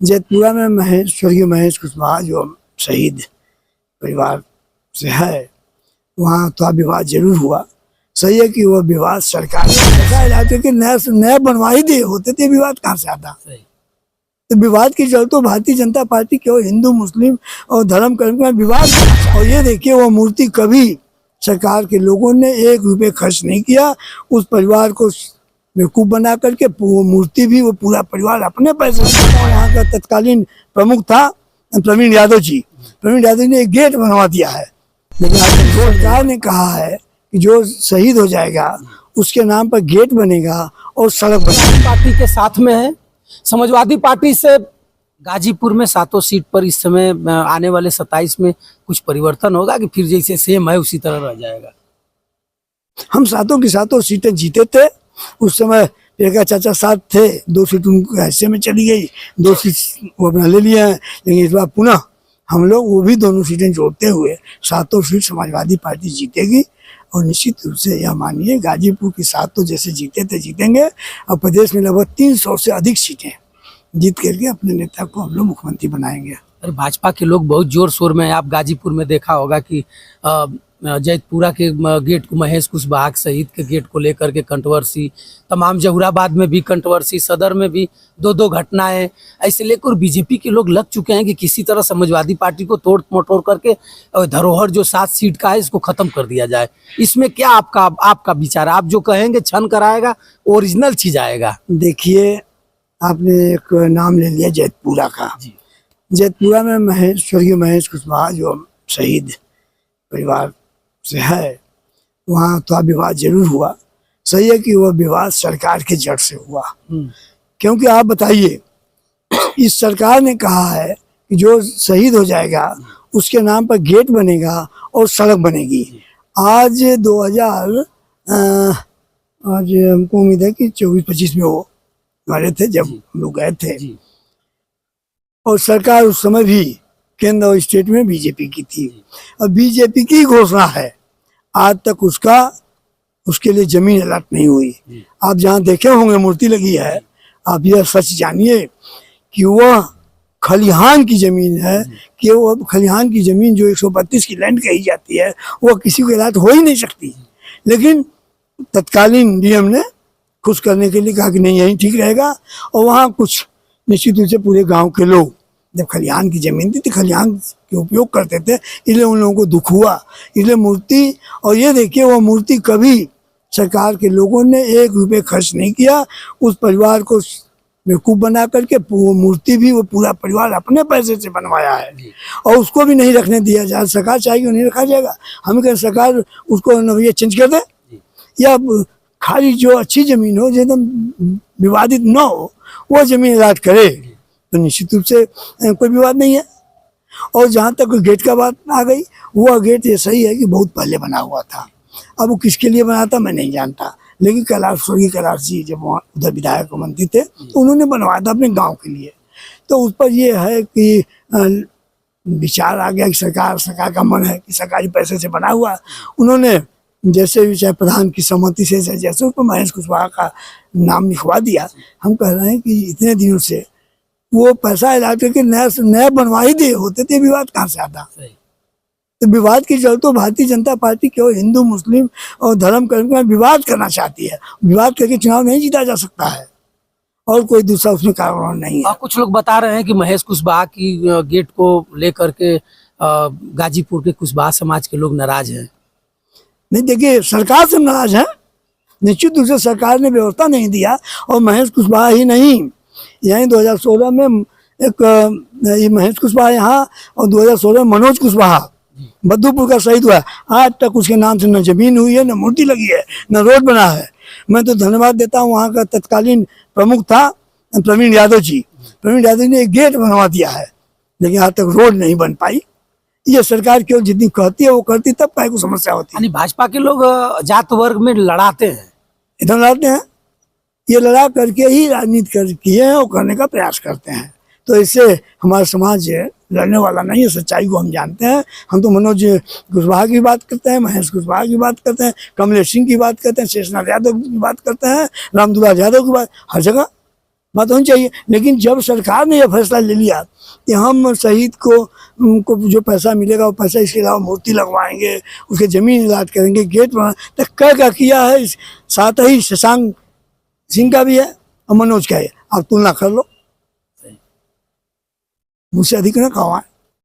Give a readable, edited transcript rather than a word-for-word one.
जैतपुरा में स्वर्गीय महेश कुशवाहा जो शहीद परिवार से है, वहाँ तो विवाद जरूर हुआ। सही है कि वो विवाद सरकार ऐसा इलाके के नया बनवा ही दे होते थे, विवाद कहाँ से आता। तो विवाद की जड़ तो भारतीय जनता पार्टी के हिंदू मुस्लिम और धर्म कर्म का विवाद। और ये देखिए, वो मूर्ति कभी सरकार के लोगों ने 1 रुपये खर्च नहीं किया। उस परिवार को बेवकूफ़ बना करके वो मूर्ति भी वो पूरा परिवार अपने पैसे से, वहाँ का तत्कालीन प्रमुख था प्रवीण यादव जी। प्रवीण यादव ने एक गेट बनवा दिया है, लेकिन सरकार ने कहा है कि जो शहीद हो जाएगा उसके नाम पर गेट बनेगा और सड़क बनेगी। पार्टी के साथ में है समाजवादी पार्टी से गाजीपुर में 7 सीट पर इस समय आने वाले 27 में कुछ परिवर्तन होगा कि फिर जैसे सेम है उसी तरह रह जाएगा? हम 7 की 7 सीटें जीते थे। उस समय प्रियंका चाचा साथ थे, 2 सीट उनको हिस्से में चली गई, 2 सीट वो अपना ले लिए हैं। लेकिन इस बार पुनः हम लोग वो भी दोनों सीटें जोड़ते हुए 7 सीट समाजवादी पार्टी जीतेगी। और निश्चित रूप से यह मानिए, गाजीपुर की 7 जैसे जीते थे जीतेंगे। और प्रदेश में लगभग 300 से अधिक सीटें जीत करके अपने नेता को हम लोग मुख्यमंत्री बनाएंगे। अरे भाजपा के लोग बहुत जोर शोर में, आप गाजीपुर में देखा होगा कि जैतपुरा के गेट को, महेश कुशवाहा शहीद के गेट को लेकर के कंट्रोवर्सी, तमाम जहुराबाद में भी कंट्रोवर्सी, सदर में भी 2 घटनाएं ऐसे लेकर बीजेपी के लोग लग चुके हैं कि किसी तरह समाजवादी पार्टी को तोड़ मटोड़ करके धरोहर जो 7 सीट का है इसको खत्म कर दिया जाए। इसमें क्या आपका विचार है? आप जो कहेंगे छन कराएगा, ओरिजिनल चीज आएगा। देखिए, आपने एक नाम ले लिया जैतपुरा का। जैतपुरा में स्वर्गीय महेश कुशवाहा जो शहीद परिवार से है, वहाँ तो विवाद जरूर हुआ। सही है कि वो विवाद सरकार के जड़ से हुआ। क्योंकि आप बताइए, इस सरकार ने कहा है कि जो शहीद हो जाएगा उसके नाम पर गेट बनेगा और सड़क बनेगी। आज हमको उम्मीद है कि 24-25 में वो मरे थे जब हम लोग गए थे। और सरकार उस समय भी केंद्र और स्टेट में बीजेपी की थी। और बीजेपी की घोषणा है, आज तक उसके लिए जमीन अलर्ट नहीं हुई। आप जहाँ देखे होंगे मूर्ति लगी है, आप यह सच जानिए कि वह खलिहान की जमीन है, कि वो खलिहान की जमीन जो 132 की लैंड कही जाती है, वो किसी को अलर्ट हो ही नहीं सकती। लेकिन तत्कालीन डीएम ने खुश करने के लिए कहा कि नहीं, यही ठीक रहेगा। और वहाँ कुछ निश्चित रूप से पूरे गांव के लोग, जब खलिहान की जमीन थी तो खलिहान के उपयोग करते थे, इसलिए उन लोगों को दुख हुआ, इसलिए मूर्ति। और ये देखिए, वो मूर्ति कभी सरकार के लोगों ने 1 रुपये खर्च नहीं किया। उस परिवार को बेवकूफ़ बना करके वो मूर्ति भी वो पूरा परिवार अपने पैसे से बनवाया है। और उसको भी नहीं रखने दिया जाए। सरकार चाहेगी नहीं रखा जाएगा। हम कहें सरकार उसको नवैया चेंज कर दे, या खाली जो अच्छी ज़मीन हो, जो एकदम विवादित न हो, वो ज़मीन अलॉट करे, तो निश्चित रूप से कोई विवाद नहीं है। और जहाँ तक गेट का बात आ गई, वो गेट ये सही है कि बहुत पहले बना हुआ था। अब वो किसके लिए बना था मैं नहीं जानता, लेकिन स्वर्गीय कैलाश जी जब वहाँ उधर विधायक मंत्री थे तो उन्होंने बनवाया था अपने गांव के लिए। तो उस पर ये है कि विचार आ गया कि सरकार का मन है कि सरकारी पैसे से बना हुआ। उन्होंने जैसे भी, चाहे प्रधान की सहमति से, जैसे उस पर महेश कुशवाहा का नाम लिखवा दिया। हम कह रहे हैं कि इतने दिनों से वो पैसा इलाके के नया बनवा ही दे होते थे, विवाद कहाँ से आता। तो विवाद की जड़ तो भारतीय जनता पार्टी के हिंदू मुस्लिम और धर्म कर्म का विवाद करना चाहती है। विवाद करके चुनाव नहीं जीता जा सकता है, और कोई दूसरा उसमें कारण नहीं है। कुछ लोग बता रहे हैं कि महेश कुशवाहा की गेट को लेकर के गाजीपुर के कुशवाहा समाज के लोग नाराज हैं। नहीं, देखिए, सरकार से नाराज है। निश्चित रूप से सरकार ने व्यवस्था नहीं दिया। और महेश कुशवाहा ही नहीं, यहीं 2016 में एक महेश कुशवाहा यहाँ, और 2016 में मनोज कुशवाहा बद्दूपुर का शहीद हुआ। आज तक उसके नाम से न जमीन हुई है, न मूर्ति लगी है, न रोड बना है। मैं तो धन्यवाद देता हूँ, वहाँ का तत्कालीन प्रमुख था प्रवीण यादव जी। प्रवीण यादव ने एक गेट बनवा दिया है, लेकिन आज तक रोड नहीं बन पाई। ये सरकार केवल जितनी कहती है वो करती, तब काय को समस्या होती है। भाजपा के लोग जात वर्ग में लड़ाते हैं, इधर लड़ाते हैं। ये लड़ा करके ही राजनीति किए हैं और करने का प्रयास करते हैं। तो इससे हमारा समाज लड़ने वाला नहीं है, सच्चाई को हम जानते हैं। हम तो मनोज कुशवाहा की बात करते हैं, महेश कुशवाहा की बात करते हैं, कमलेश सिंह की बात करते हैं, शेषनाथ यादव की बात करते हैं, रामदुलाल यादव की बात, हर जगह बात होनी चाहिए। लेकिन जब सरकार ने यह फैसला ले लिया कि हम शहीद को उनको जो पैसा मिलेगा वो पैसा इसके अलावा मूर्ति लगवाएंगे, उसके जमीन इलाज करेंगे, गेट बना, तो क्या किया है। साथ ही शशांक सिंह का भी है और मनोज का है, आप तुलना कर लो, मुझसे अधिक न कहाँ है।